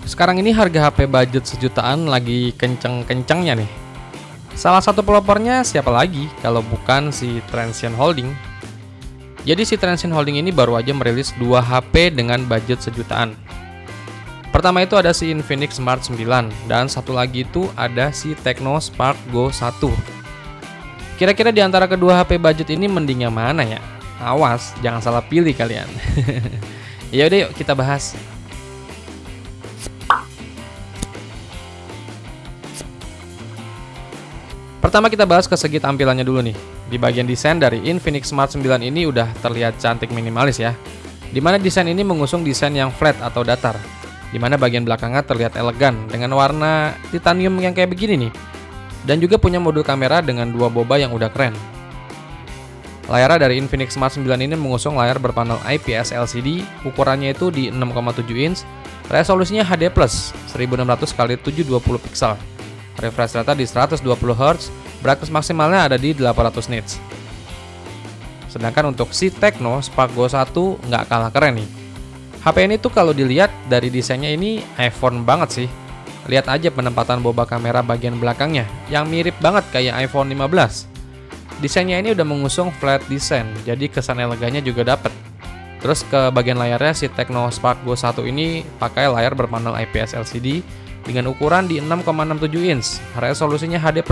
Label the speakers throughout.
Speaker 1: Sekarang ini harga HP budget sejutaan lagi kenceng-kencengnya nih. Salah satu pelopornya siapa lagi kalau bukan si Transsion Holding. Jadi si Transsion Holding ini baru aja merilis 2 HP dengan budget sejutaan. Pertama itu ada si Infinix Smart 9 dan satu lagi itu ada si Tecno Spark Go 1. Kira-kira di antara kedua HP budget ini mending yang mana ya? Awas, jangan salah pilih kalian. Ya udah yuk kita bahas. Pertama kita bahas ke segi tampilannya dulu nih. Di bagian desain dari Infinix Smart 9 ini udah terlihat cantik minimalis ya. Dimana desain ini mengusung desain yang flat atau datar. Dimana bagian belakangnya terlihat elegan dengan warna titanium yang kayak begini nih. Dan juga punya modul kamera dengan 2 boba yang udah keren. Layar dari Infinix Smart 9 ini mengusung layar berpanel IPS LCD, ukurannya itu di 6,7 inch, resolusinya HD+, 1600x720 pixel. Refresh rate di 120 Hz, brightness maksimalnya ada di 800 nits. Sedangkan untuk si Tecno Spark Go 1 nggak kalah keren nih. HP ini tuh kalau dilihat dari desainnya ini iPhone banget sih. Lihat aja penempatan boba kamera bagian belakangnya, yang mirip banget kayak iPhone 15. Desainnya ini udah mengusung flat design, jadi kesan elegannya juga dapet. Terus ke bagian layarnya si Tecno Spark Go 1 ini pakai layar berpanel IPS LCD dengan ukuran di 6,67 inch, resolusinya HD+,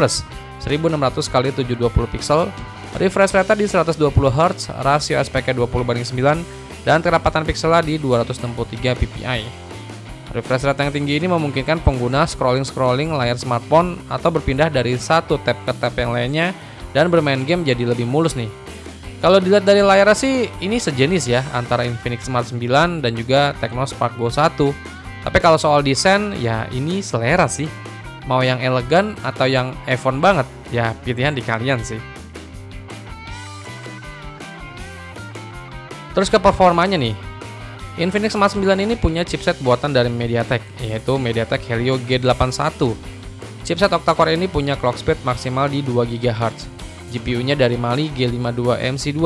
Speaker 1: 1600x720 pixel, refresh rate di 120 Hz, rasio aspeknya 20:9, dan kerapatan pixelnya di 263 ppi. Refresh rate yang tinggi ini memungkinkan pengguna scrolling layar smartphone atau berpindah dari satu tab ke tab yang lainnya dan bermain game jadi lebih mulus nih. Kalau dilihat dari layarnya sih ini sejenis ya antara Infinix Smart 9 dan juga Tecno Spark Go 1. Tapi kalau soal desain ya ini selera sih. Mau yang elegan atau yang iPhone banget ya pilihan di kalian sih. Terus ke performanya nih. Infinix Smart 9 ini punya chipset buatan dari MediaTek, yaitu MediaTek Helio G81. Chipset octa-core ini punya clock speed maksimal di 2 GHz. GPU-nya dari Mali G52MC2.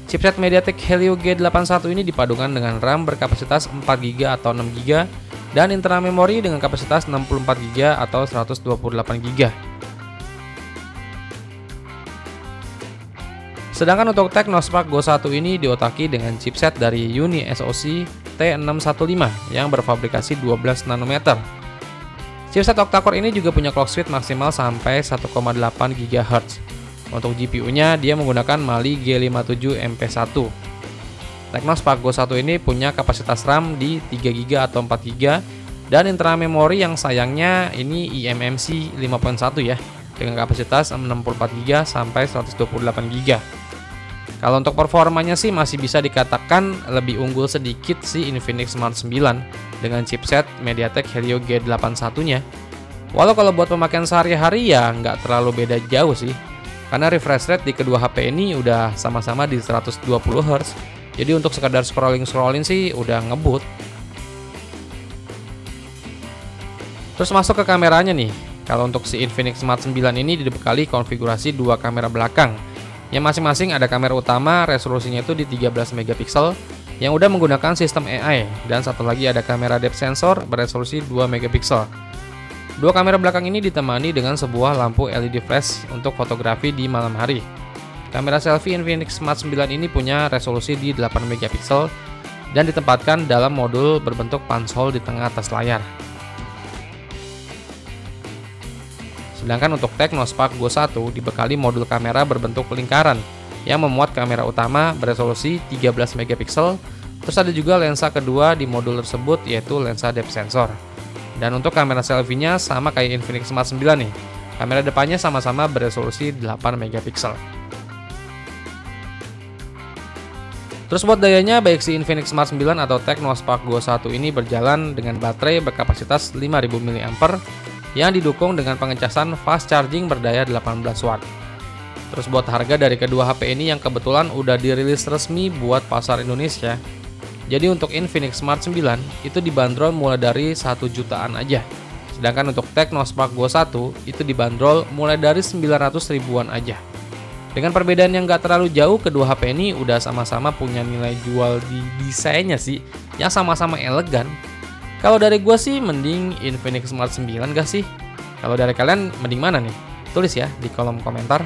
Speaker 1: Chipset MediaTek Helio G81 ini dipadukan dengan RAM berkapasitas 4GB atau 6GB dan internal memori dengan kapasitas 64GB atau 128GB. Sedangkan untuk Tecno Spark Go 1 ini diotaki dengan chipset dari Uni SoC T615 yang berfabrikasi 12 nanometer. Chipset octa-core ini juga punya clock speed maksimal sampai 1,8 GHz. Untuk GPU-nya dia menggunakan Mali G57MP1. Tecno Spark Go 1 ini punya kapasitas RAM di 3GB atau 4GB dan internal memori yang sayangnya ini eMMC 5.1 ya dengan kapasitas 64GB sampai 128GB. Kalau untuk performanya sih masih bisa dikatakan lebih unggul sedikit si Infinix Smart 9 dengan chipset MediaTek Helio G81-nya. Walau kalau buat pemakaian sehari-hari ya nggak terlalu beda jauh sih. Karena refresh rate di kedua HP ini udah sama-sama di 120 Hz. Jadi untuk sekadar scrolling sih udah ngebut. Terus masuk ke kameranya nih. Kalau untuk si Infinix Smart 9 ini dibekali konfigurasi 2 kamera belakang. Yang masing-masing ada kamera utama resolusinya itu di 13 megapiksel yang udah menggunakan sistem AI dan satu lagi ada kamera depth sensor beresolusi 2 megapiksel. Dua kamera belakang ini ditemani dengan sebuah lampu LED flash untuk fotografi di malam hari. Kamera selfie Infinix Smart 9 ini punya resolusi di 8 megapiksel dan ditempatkan dalam modul berbentuk punch hole di tengah atas layar. Sedangkan untuk Tecno Spark Go 1 dibekali modul kamera berbentuk lingkaran yang memuat kamera utama beresolusi 13 megapiksel. Terus ada juga lensa kedua di modul tersebut yaitu lensa depth sensor. Dan untuk kamera selfie-nya sama kayak Infinix Smart 9 nih. Kamera depannya sama-sama beresolusi 8 megapiksel. Terus buat dayanya baik si Infinix Smart 9 atau Tecno Spark Go 1 ini berjalan dengan baterai berkapasitas 5000 mAh yang didukung dengan pengecasan fast charging berdaya 18 watt. Terus buat harga dari kedua HP ini yang kebetulan udah dirilis resmi buat pasar Indonesia. Jadi untuk Infinix Smart 9 itu dibanderol mulai dari 1 jutaan aja. Sedangkan untuk Tecno Spark Go 1 itu dibanderol mulai dari 900 ribuan aja. Dengan perbedaan yang gak terlalu jauh, kedua HP ini udah sama-sama punya nilai jual di desainnya sih yang sama-sama elegan. Kalau dari gue sih mending Infinix Smart 9 gak sih? Kalau dari kalian mending mana nih? Tulis ya di kolom komentar.